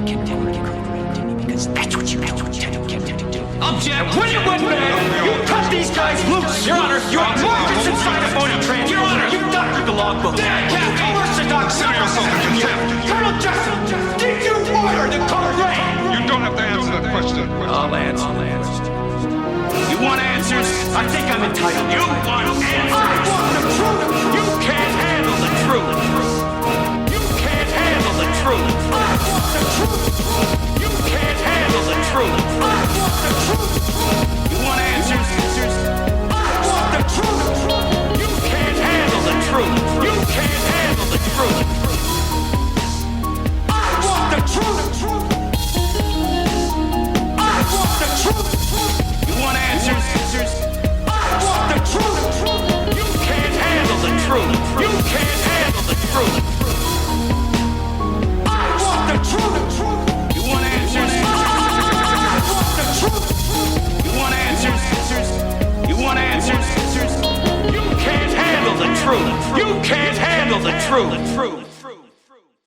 Because that's what you do. Object! When you went bad, you cut these guys loose! Your Honor, you are Marcus inside a phony trans. Your Honor, you doctored the logbook! Dead Captain! Orthodox! Consider yourself in contempt! Colonel Jessup! Did you order the colored rain? You don't have to answer that question. I'll answer. You want answers? I think I'm entitled. You want answers? I want the truth! You can't handle the truth! You can't handle the truth! I want the truth! You can't handle the truth! I want the truth! You want answers? I want the truth! You can't handle the truth! You can't handle the truth! I want the truth! I want the truth! You want answers? I want the truth! You can't handle the truth! You can't handle the truth! I want the truth! You want answers? I want the truth! You want answers? You want answers? You can't handle the truth! You can't handle the truth!